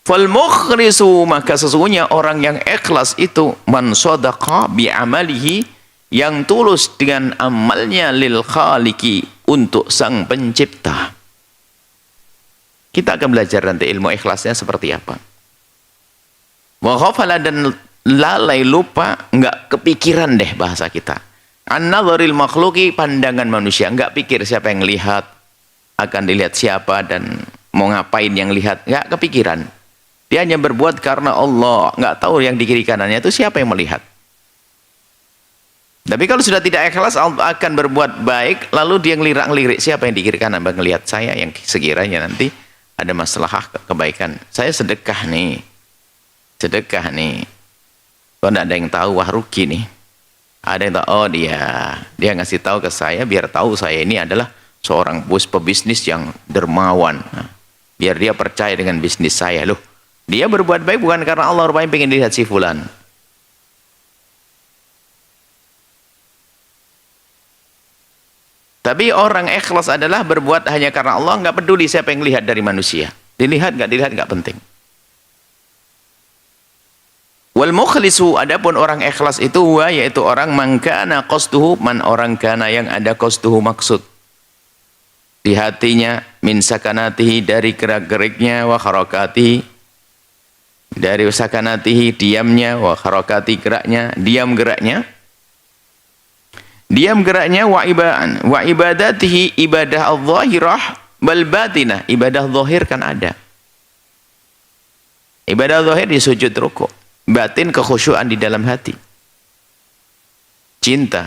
Fal mukhlisu, maka sesungguhnya orang yang ikhlas itu man shadaqa bi amalihi, yang tulus dengan amalnya, lil khaliqi, untuk sang pencipta. Kita akan belajar nanti ilmu ikhlasnya seperti apa. Wa ghafala, dan lalai, lupa, enggak kepikiran deh bahasa kita. An-nadharil makhluqi, pandangan manusia, enggak pikir siapa yang lihat, akan dilihat siapa dan mau ngapain yang lihat, enggak kepikiran. Dia hanya berbuat karena Allah, enggak tahu yang di kiri kanannya itu siapa yang melihat. Tapi kalau sudah tidak ikhlas, akan berbuat baik, lalu dia ngelirik siapa yang di kiri kanan, melihat saya yang sekiranya nanti ada masalah kebaikan. Saya sedekah nih. Kalau tidak ada yang tahu, wah rugi nih. Ada yang tahu, oh dia ngasih tahu ke saya, biar tahu saya ini adalah seorang pebisnis yang dermawan. Nah, biar dia percaya dengan bisnis saya. Loh, dia berbuat baik bukan karena Allah, rupanya pengen dilihat si fulan. Tapi orang ikhlas adalah berbuat hanya karena Allah, nggak peduli siapa yang lihat dari manusia. Dilihat nggak penting. Wal mukhlisu, adapun orang ikhlas itu yaitu orang mangkana qasduhu, orang kana yang ada qasduhu, maksud di hatinya, min sakanatihi, dari gerak-geriknya, wa harakatihi, dari sakanatihi, diamnya, wa harakati, geraknya, diam geraknya, wa ibadatihi, ibadah al-zahirah bal batinah, ibadah zahir kan ada. Ibadah zahir di sujud rukuk, batin kekhusyuan di dalam hati, cinta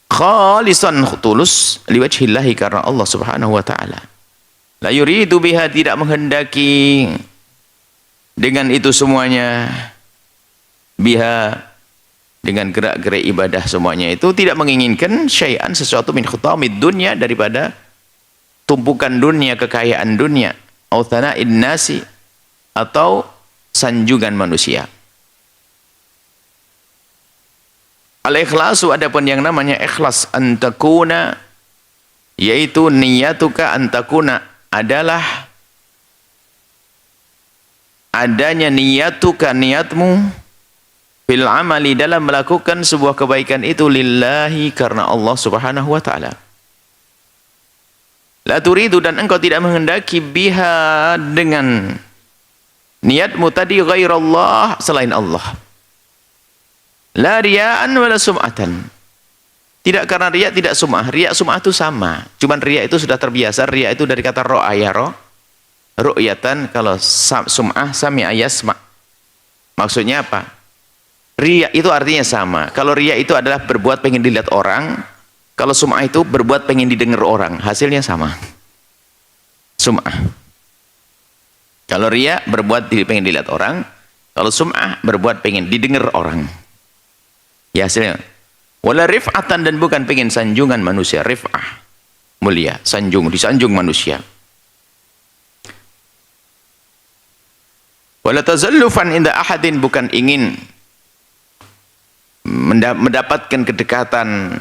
khalisan, tulus, liwajhillahi, karena Allah subhanahu wa ta'ala. La yuridu biha, tidak menghendaki dengan itu semuanya, biha, dengan gerak-gerik ibadah semuanya itu tidak menginginkan syai'an, sesuatu, min khutamid dunya, daripada tumpukan dunia, kekayaan dunia, au thana'in nasi, atau sanjungan manusia. Al-ikhlasu, adapun yang namanya ikhlas, antakuna, yaitu niyatuka, antakuna adalah adanya niyatuka, niatmu, fil amali, dalam melakukan sebuah kebaikan itu, lillahi, karena Allah subhanahu wa ta'ala. La turidu, dan engkau tidak menghendaki, biha, dengan niatmu tadi, ghairallah, selain Allah. La riya'an wala sum'atan, tidak karena riya, tidak sum'ah. Riya sum'ah itu sama, cuman riya itu sudah terbiasa. Riya itu dari kata ro'a, ya ru'yatan. Kalau sum'ah, sami'a yasma'. Maksudnya apa? Riya itu artinya sama. Kalau riya itu adalah berbuat pengen dilihat orang, kalau sum'ah itu berbuat pengen didengar orang, hasilnya sama. Sum'ah. Kalau riya berbuat pengen dilihat orang, kalau sum'ah berbuat pengen didengar orang, ya hasilnya. Wala rif'atan, dan bukan pengen sanjungan manusia. Rif'ah, mulia, disanjung manusia. Wala tazallufan inda ahadin, bukan ingin mendapatkan kedekatan,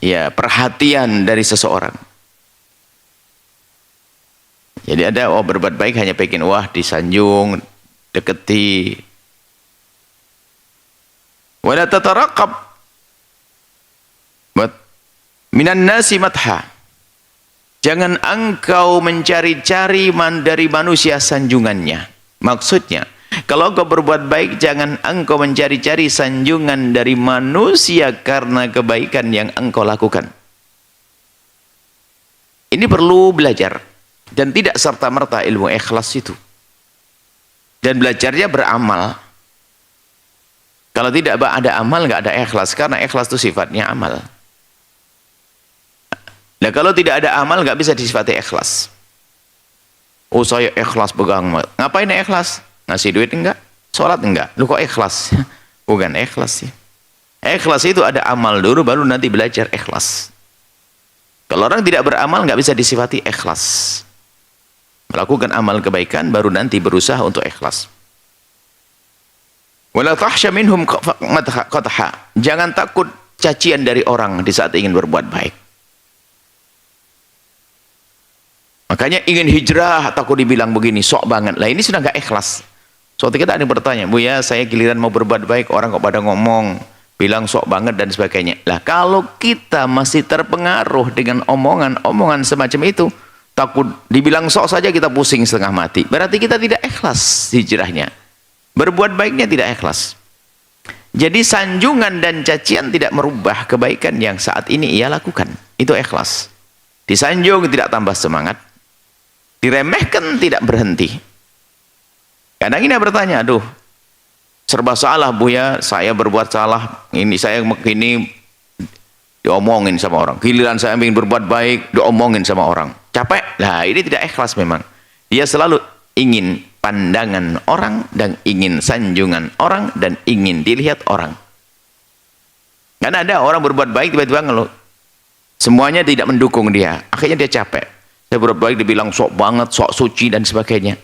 ya, perhatian dari seseorang. Jadi ada berbuat baik hanya pengen disanjung, deketi. Wala tataraqab minan nasi matha, jangan engkau mencari-cari dari manusia sanjungannya. Maksudnya, kalau engkau berbuat baik, jangan engkau mencari-cari sanjungan dari manusia karena kebaikan yang engkau lakukan. Ini perlu belajar, dan tidak serta-merta ilmu ikhlas itu. Dan belajarnya beramal. Kalau tidak ada amal, nggak ada ikhlas, karena ikhlas itu sifatnya amal. Nah, kalau tidak ada amal, nggak bisa disifati ikhlas. Oh, saya ikhlas pegang. Ngapain ikhlas? Ngasih duit enggak? Sholat enggak? Lu kok ikhlas? Bukan ikhlas sih. Ikhlas itu ada amal dulu, baru nanti belajar ikhlas. Kalau orang tidak beramal, nggak bisa disifati ikhlas. Melakukan amal kebaikan, baru nanti berusaha untuk ikhlas. Wala tahsya minhum qatha, jangan takut cacian dari orang di saat ingin berbuat baik. Makanya ingin hijrah, takut dibilang begini, sok banget. Lah ini sudah nggak ikhlas. Suatu kita ada yang bertanya, Bu ya, saya giliran mau berbuat baik, orang kok pada ngomong, bilang sok banget dan sebagainya. Lah kalau kita masih terpengaruh dengan omongan-omongan semacam itu, takut dibilang sok saja kita pusing setengah mati. Berarti kita tidak ikhlas hijrahnya. Berbuat baiknya tidak ikhlas. Jadi sanjungan dan cacian tidak merubah kebaikan yang saat ini ia lakukan. Itu ikhlas. Disanjung tidak tambah semangat. Diremehkan tidak berhenti. Kadang ini bertanya, aduh, serba salah Bu ya, saya berbuat salah, ini saya begini, diomongin sama orang. Giliran saya ingin berbuat baik, diomongin sama orang. Capek. Lah ini tidak ikhlas memang. Dia selalu ingin pandangan orang dan ingin sanjungan orang dan ingin dilihat orang. Karena ada orang berbuat baik tiba-tiba ngeluh. Semuanya tidak mendukung dia. Akhirnya dia capek. Saya berbuat baik dibilang sok banget, sok suci dan sebagainya.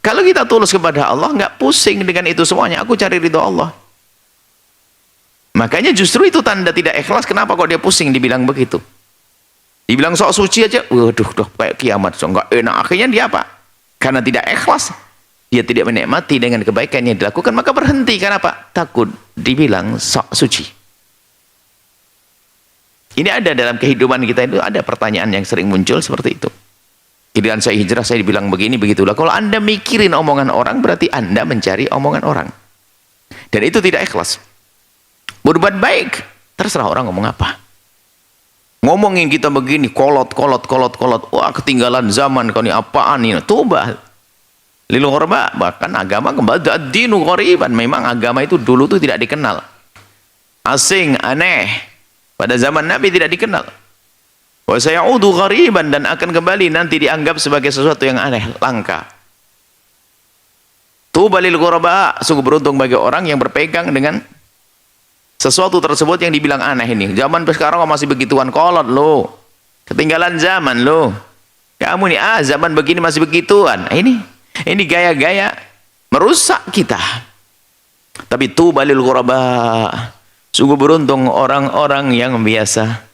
Kalau kita tulus kepada Allah, nggak pusing dengan itu semuanya. Aku cari ridho Allah. Makanya justru itu tanda tidak ikhlas. Kenapa kok dia pusing dibilang begitu? Dibilang sok suci aja, waduh, kayak kiamat, so nggak enak. Akhirnya dia apa? Karena tidak ikhlas, dia tidak menikmati dengan kebaikan yang dilakukan, maka berhenti. Kenapa? Takut dibilang sok suci. Ini ada dalam kehidupan kita itu, ada pertanyaan yang sering muncul seperti itu. Giliran saya hijrah, saya dibilang begini, begitulah. Kalau Anda mikirin omongan orang, berarti Anda mencari omongan orang. Dan itu tidak ikhlas. Berbuat baik, terserah orang ngomong apa. Ngomongin kita begini, kolot. Wah, ketinggalan zaman, kau ini apaan ini? Toba. Lil ghurba, bahkan agama kembali ad-dinu ghariban. Memang agama itu dulu tuh tidak dikenal. Asing, aneh. Pada zaman Nabi tidak dikenal. Wa sayaudu ghariban, dan akan kembali nanti dianggap sebagai sesuatu yang aneh, langka. Tuba lil ghuraba, sungguh beruntung bagi orang yang berpegang dengan sesuatu tersebut yang dibilang aneh ini. Zaman sekarang masih begituan, kolot lo. Ketinggalan zaman lo. Kamu nih, zaman begini masih begituan. Ini gaya-gaya merusak kita. Tapi tuba lil ghuraba, sungguh beruntung orang-orang yang biasa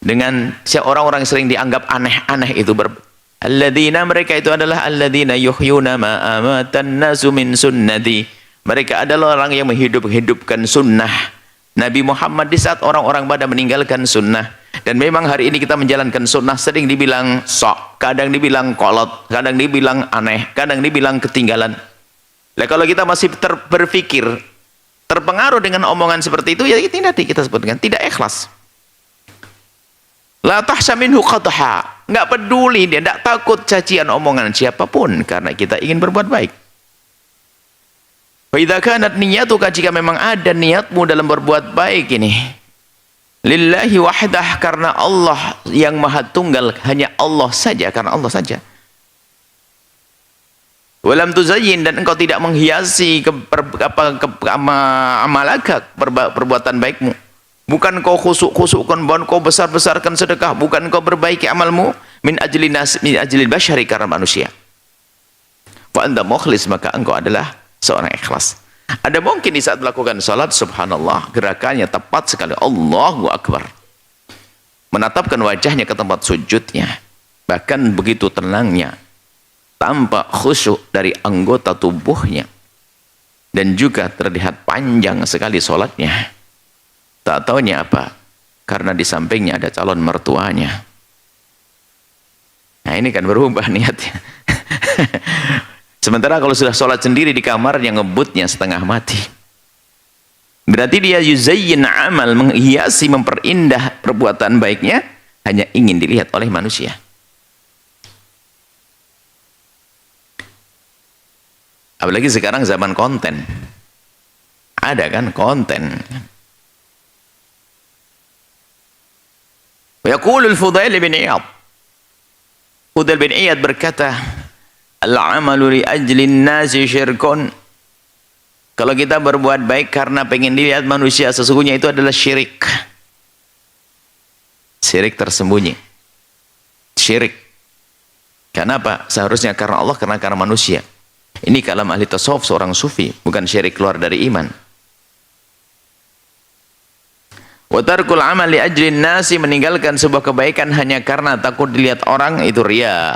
dengan orang-orang yang sering dianggap aneh-aneh itu. Alladzina, mereka itu adalah alladzina yuhyuna ma amatan nasu min sunnati. Mereka adalah orang yang menghidupkan sunnah Nabi Muhammad di saat orang-orang pada meninggalkan sunnah. Dan memang hari ini kita menjalankan sunnah sering dibilang sok, kadang dibilang kolot, kadang dibilang aneh, kadang dibilang ketinggalan. Nah, kalau kita masih berpikir terpengaruh dengan omongan seperti itu, ya tidak kita sebut dengan tidak ikhlas. La tahsha minhu qadha, enggak peduli dia, enggak takut cacian omongan siapapun karena kita ingin berbuat baik. Fa idza kanat niyatuka, jika memang ada niatmu dalam berbuat baik ini lillahi wahdah, karena Allah yang maha tunggal, hanya Allah saja, karena Allah saja. Walam tuzayyin, dan engkau tidak menghiasi amalaka, perbuatan baikmu. Bukan kau khusuk-khusukkan, bukan kau besar-besarkan sedekah, bukan kau perbaiki amalmu min ajlil basyari, karena manusia. Wa anta mukhlis, maka engkau adalah seorang ikhlas. Ada mungkin di saat melakukan salat, subhanallah, gerakannya tepat sekali, Allahu Akbar, menatapkan wajahnya ke tempat sujudnya, bahkan begitu tenangnya, tanpa khusyuk dari anggota tubuhnya, dan juga terlihat panjang sekali sholatnya. Tak taunya apa? Karena di sampingnya ada calon mertuanya. Nah, ini kan berubah niatnya. Sementara kalau sudah sholat sendiri di kamar, yang ngebutnya setengah mati. Berarti dia yuzayyin amal, menghiasi, memperindah perbuatan baiknya, hanya ingin dilihat oleh manusia. Apalagi sekarang zaman konten. Ada kan konten. Yaqulul Fudail bin Iyad. Fudail bin Iyad berkata, al-amalu li ajlin nasi syirkun. Kalau kita berbuat baik karena pengen dilihat manusia, sesungguhnya itu adalah syirik. Syirik tersembunyi. Syirik. Kenapa? Seharusnya karena Allah, karena manusia. Ini kalam ahli tasawuf, seorang sufi, bukan syirik keluar dari iman. Wa tarkul amal li ajlin nasi, meninggalkan sebuah kebaikan hanya karena takut dilihat orang, itu riya.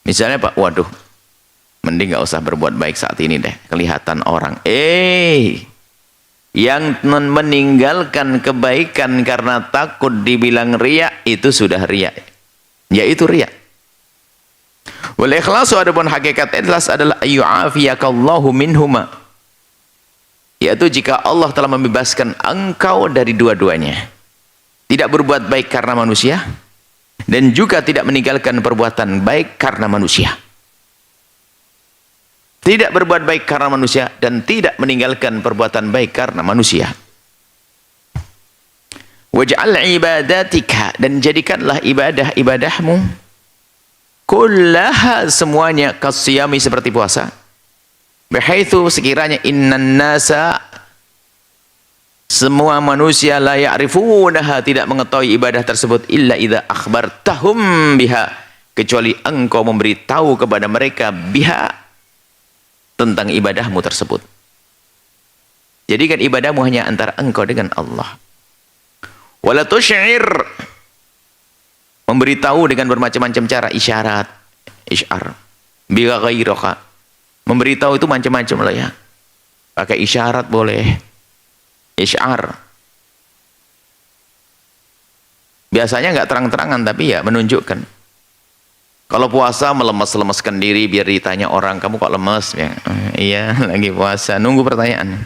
Misalnya Pak, waduh, mending nggak usah berbuat baik saat ini deh, kelihatan orang. Yang meninggalkan kebaikan karena takut dibilang riya, itu sudah riya. Yaitu riya. Wal ikhlasu, adapun hakikat ikhlas adalah ayyu'afiyakallahu minhuma, yaitu jika Allah telah membebaskan engkau dari dua-duanya. Tidak berbuat baik karena manusia, dan juga tidak meninggalkan perbuatan baik karena manusia. Tidak berbuat baik karena manusia dan tidak meninggalkan perbuatan baik karena manusia. Waj'al ibadatika, dan jadikanlah ibadah-ibadahmu kullaha, semuanya, kasiyami, seperti puasa. Bihaitsu, sekiranya, innan nasa, semua manusia, la ya'rifunaha, tidak mengetahui ibadah tersebut, illa idza akhbartahum biha, kecuali engkau memberitahu kepada mereka biha, tentang ibadahmu tersebut. Jadikan ibadahmu hanya antara engkau dengan Allah. Wala tusy'ir, memberitahu dengan bermacam-macam cara, isyarat, isyar, bi ghairaka, memberitahu itu macam-macam lah ya. Pakai isyarat boleh, isyar. Biasanya nggak terang-terangan, tapi ya menunjukkan. Kalau puasa melemes-lemeskan diri biar ditanya orang, kamu kok lemes? Ya, iya, lagi puasa. Nunggu pertanyaan.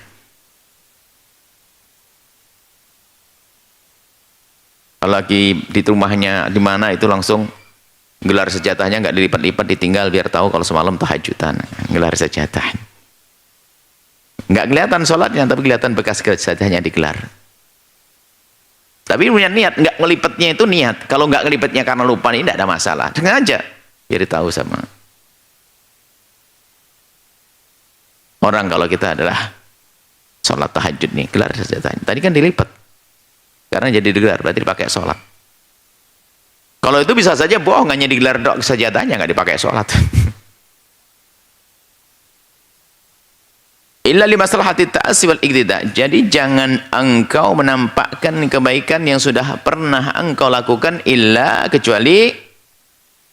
Kalau lagi di rumahnya di mana, itu langsung gelar sejatahnya nggak dilipat-lipat, ditinggal biar tahu kalau semalam tahajudan. Gelar sejadah. Nggak kelihatan sholatnya, tapi kelihatan bekas sejatahnya digelar. Tapi punya niat, nggak ngelipetnya itu niat. Kalau nggak ngelipetnya karena lupa, ini tidak ada masalah. Sengaja, biar tahu sama orang kalau kita adalah sholat tahajud nih, gelar sejatahnya. Tadi kan dilipat, karena jadi digelar, berarti dipakai sholat. Kalau itu bisa saja bohong, hanya digelar dok sejatahnya, nggak dipakai sholat. Illa li maslahati ta'assi wal iqtida. Jadi jangan engkau menampakkan kebaikan yang sudah pernah engkau lakukan, illa, kecuali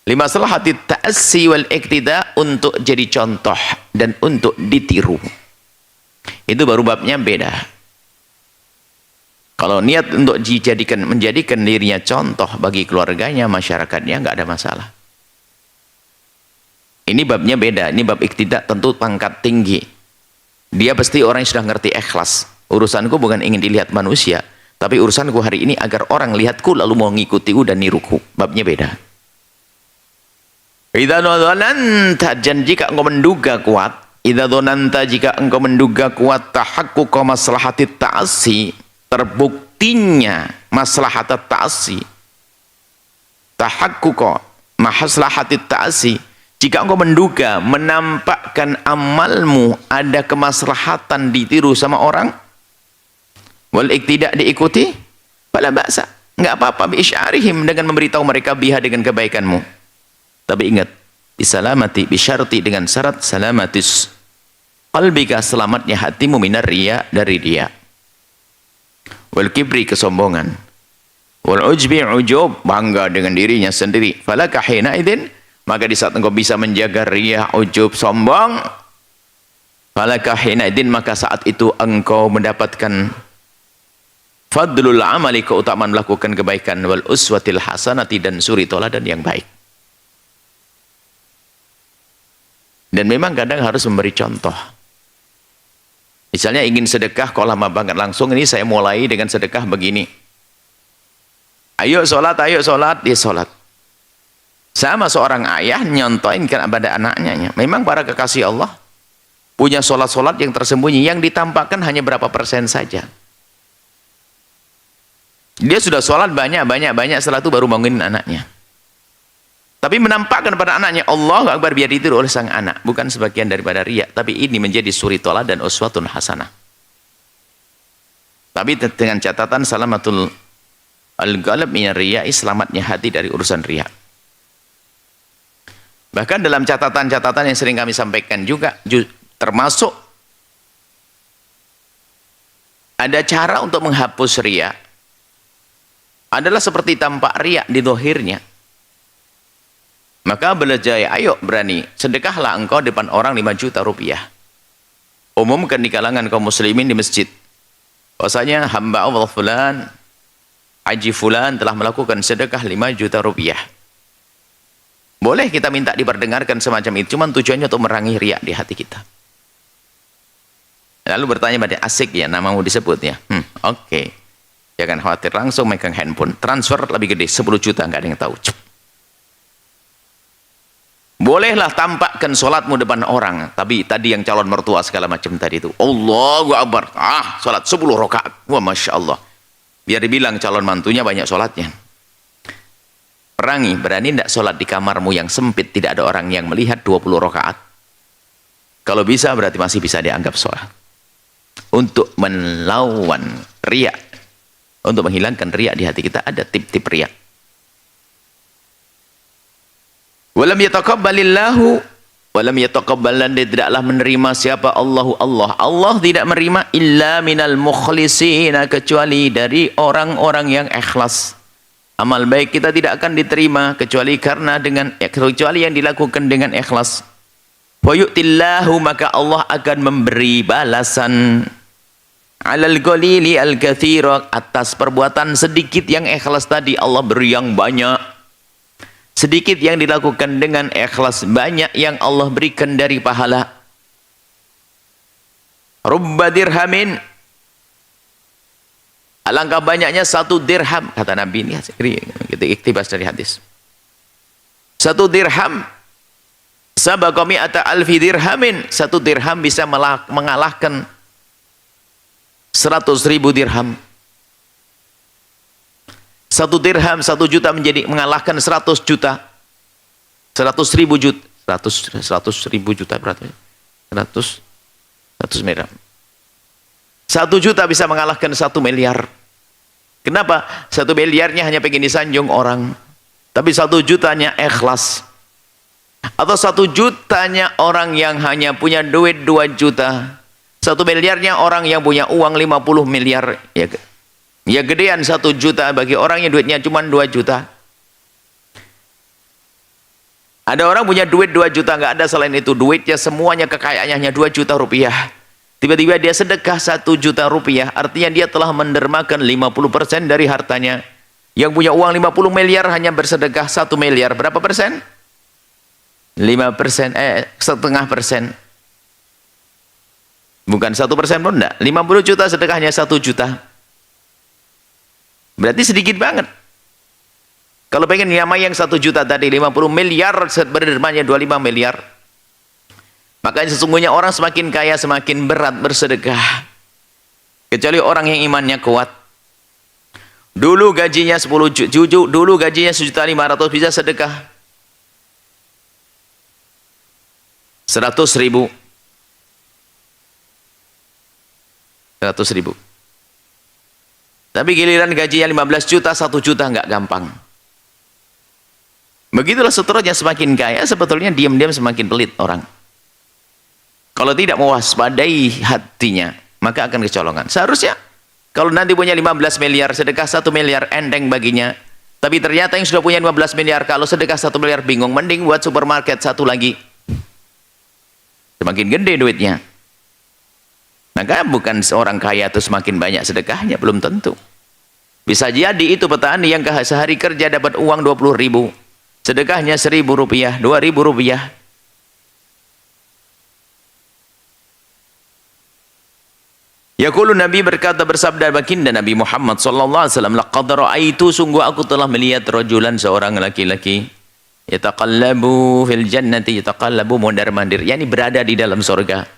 li maslahati ta'assi wal iqtida, untuk jadi contoh dan untuk ditiru. Itu baru babnya beda. Kalau niat untuk menjadikan dirinya contoh bagi keluarganya, masyarakatnya, nggak ada masalah. Ini babnya beda. Ini bab iqtida, tentu pangkat tinggi. Dia pasti orang yang sudah ngerti ikhlas. Urusanku bukan ingin dilihat manusia, tapi urusanku hari ini agar orang lihatku lalu mau ngikutiku dan niruku. Babnya beda. Idza dzananta, dan jika engkau menduga kuat, idza dzananta, jika engkau menduga kuat, tahaqquq maslahati ta'assi, terbuktinya maslahat ta'assi. Tahaqquq maslahati ta'assi, jika engkau menduga, menampakkan amalmu ada kemaslahatan ditiru sama orang, wal iktidak, diikuti, fala ba'sa, enggak apa-apa, bi isyarihim, dengan memberitahu mereka biha, dengan kebaikanmu. Tapi ingat, bisalamati, bisyarti, dengan syarat salamatis qalbika, selamatnya hatimu, minar riya, dari riya, wal kibri, kesombongan, wal ujbi, ujub, bangga dengan dirinya sendiri, falaka hina idzin, maka di saat engkau bisa menjaga riya, ujub, sombong, falaka hina idzin, maka saat itu engkau mendapatkan fadlul amali, keutamaan melakukan kebaikan, wal uswatil hasanati, dan suri toladan yang baik. Dan memang kadang harus memberi contoh. Misalnya ingin sedekah, kok lama banget, langsung ini saya mulai dengan sedekah begini. Ayo sholat, dia sholat. Sama seorang ayah nyontohin kepada anaknya. Memang para kekasih Allah punya sholat-sholat yang tersembunyi, yang ditampakkan hanya berapa persen saja. Dia sudah sholat banyak, setelah itu baru bangunin anaknya. Tapi menampakkan pada anaknya, Allahu Akbar, biar ditiru oleh sang anak. Bukan sebagian daripada riya, tapi ini menjadi suri tola dan uswatun hasanah. Tapi dengan catatan salamatul al-qalb min riya, selamatnya hati dari urusan riya. Bahkan dalam catatan-catatan yang sering kami sampaikan juga, termasuk ada cara untuk menghapus riya. Adalah seperti tampak riya di dohirnya. Maka belajar, ayo berani, sedekahlah engkau depan orang 5 juta rupiah. Umumkan di kalangan kaum muslimin di masjid. Bahwasanya hamba Allah fulan, Haji fulan telah melakukan sedekah 5 juta rupiah. Boleh kita minta diperdengarkan semacam itu, cuman tujuannya untuk merangi riya di hati kita. Lalu bertanya pada asik ya, namamu disebut ya. Oke. Jangan khawatir, langsung megang handphone. Transfer lebih gede, 10 juta, nggak ada yang tahu. Bolehlah tampakkan sholatmu depan orang. Tapi tadi yang calon mertua segala macam tadi itu. Allahu Akbar. Sholat 10 rakaat. Wah, Masya Allah. Biar dibilang calon mantunya banyak sholatnya. Perangi, berani tidak sholat di kamarmu yang sempit, tidak ada orang yang melihat 20 rakaat. Kalau bisa berarti masih bisa dianggap sholat. Untuk melawan riya, untuk menghilangkan riya di hati kita, ada tip-tip riya. Walam yataqabbalillahu, walam yataqabbalan, dia tidaklah menerima siapa Allah. Allah tidak menerima illa minal mukhlisina, kecuali dari orang-orang yang ikhlas. Amal baik kita tidak akan diterima kecuali yang dilakukan dengan ikhlas. Wa yu'tillahu, maka Allah akan memberi balasan alal qalili al katsira, atas perbuatan sedikit yang ikhlas tadi Allah beri yang banyak. Sedikit yang dilakukan dengan ikhlas, banyak yang Allah berikan dari pahala. Rubba dirhamin, alangkah banyaknya 1 dirham, kata Nabi ini, kita iktibas dari hadis. 1 dirham sabaqa mi'ata alfi dirhamin, 1 dirham bisa mengalahkan 100.000 dirham. 1 dirham 1 juta mengalahkan 100 juta. 100.000 juta. 100.000 juta berarti 100 miliar. 1 juta bisa mengalahkan 1 miliar. Kenapa? 1 miliarnya hanya pengen disanjung orang. Tapi 1 jutanya ikhlas. Atau 1 jutanya orang yang hanya punya duit 2 juta. 1 miliarnya orang yang punya uang 50 miliar. Ya gedean 1 juta bagi orang yang duitnya cuma 2 juta. Ada orang punya duit 2 juta, nggak ada selain itu. Duitnya semuanya, kekayaannya hanya 2 juta rupiah. Tiba-tiba dia sedekah 1 juta rupiah. Artinya dia telah mendermakan 50% dari hartanya. Yang punya uang 50 miliar hanya bersedekah 1 miliar. Berapa persen? 5%, setengah persen. Bukan 1% pun enggak. 50 juta sedekahnya 1 juta. Berarti sedikit banget. Kalau pengen nyamai yang 1 juta tadi, 50 miliar berdermanya 25 miliar. Makanya sesungguhnya orang semakin kaya semakin berat bersedekah. Kecuali orang yang imannya kuat. Dulu gajinya 10 juta, dulu gajinya 1.500.000 bisa sedekah 100.000. 100.000. Tapi giliran gajinya 15 juta, 1 juta nggak gampang. Begitulah seterusnya, semakin kaya sebetulnya diam-diam semakin pelit orang. Kalau tidak mewaspadai hatinya, maka akan kecolongan. Seharusnya kalau nanti punya 15 miliar, sedekah 1 miliar enteng baginya. Tapi ternyata yang sudah punya 15 miliar, kalau sedekah 1 miliar bingung, mending buat supermarket 1 lagi. Semakin gede duitnya. Maka bukan seorang kaya itu semakin banyak sedekahnya, belum tentu. Bisa jadi itu petani yang sehari kerja dapat uang 20.000, sedekahnya 1.000 rupiah, 2.000 rupiah. Yaqulu, Nabi berkata, bersabda baginda Nabi Muhammad sallallahu alaihi wasallam, laqad ra'aitu, sungguh aku telah melihat rajulan, seorang laki-laki, yataqallabu fil jannati, yataqallabu mondar-mandir, yakni berada di dalam surga.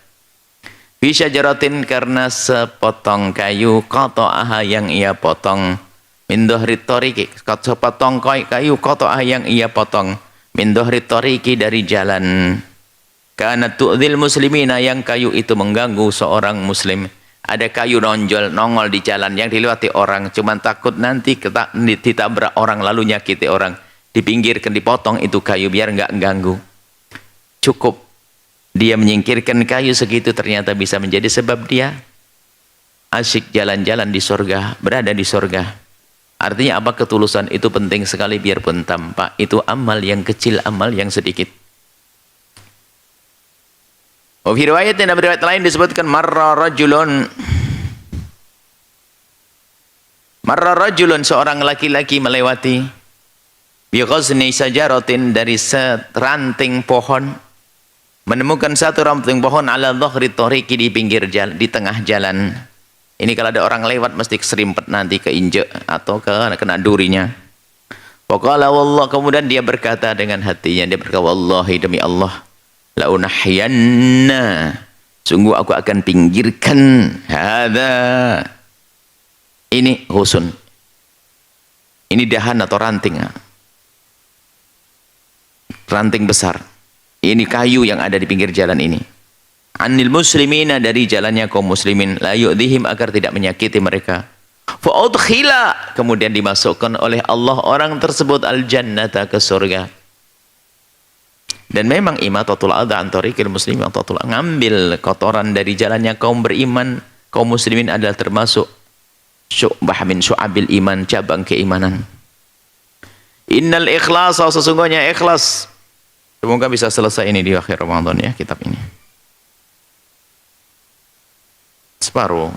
Fi syajaratin, karena sepotong kayu, qata'aha yang ia potong, min dhahri tariqi, sepotong kayu, qata'aha yang ia potong, min dhahri tariqi, dari jalan. Kana tu'dzil muslimina, yang kayu itu mengganggu seorang muslim. Ada kayu nongol di jalan yang dilewati orang, cuman takut nanti ditabrak orang lalu nyakiti orang. Dipinggirkan, dipotong itu kayu biar nggak ganggu. Cukup dia menyingkirkan kayu segitu, ternyata bisa menjadi sebab dia asyik jalan-jalan di surga, berada di surga. Artinya apa? Ketulusan itu penting sekali biarpun tampak. Itu amal yang kecil, amal yang sedikit. Fi riwayat dan riwayat lain disebutkan marra rajulun seorang laki-laki melewati bi ghazni sajaratin dari seranting pohon, menemukan satu ranting pohon ala dhahri tariqi di pinggir jalan, di tengah jalan. Ini kalau ada orang lewat mesti keserimpet nanti, keinjek atau kena durinya. Waqala wallah, kemudian dia berkata dengan hatinya, dia berkata wallahi demi Allah, la unahyanna, sungguh aku akan pinggirkan hadza, ini husun, ini dahan atau ranting, ranting besar, ini kayu yang ada di pinggir jalan ini, anil muslimina, dari jalannya kaum muslimin, la yu'dhihim, agar tidak menyakiti mereka. Fa udkhila, kemudian dimasukkan oleh Allah orang tersebut al jannata, ke surga. Dan memang imatatul adha an tariqil muslimin, ngambil kotoran dari jalannya kaum beriman, kaum muslimin adalah termasuk syu'bah min syu'abil iman, cabang keimanan. Innal ikhlas, sesungguhnya ikhlas. Semoga bisa selesai ini di akhir Ramadan ya, kitab ini. Separuh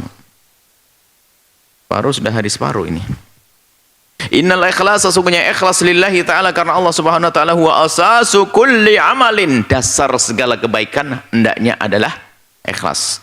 sudah hari separuh ini. Innal ikhlas, sesungguhnya ikhlas lillahi ta'ala, karena Allah subhanahu wa ta'ala huwa asasu kulli amalin, dasar segala kebaikan hendaknya adalah ikhlas.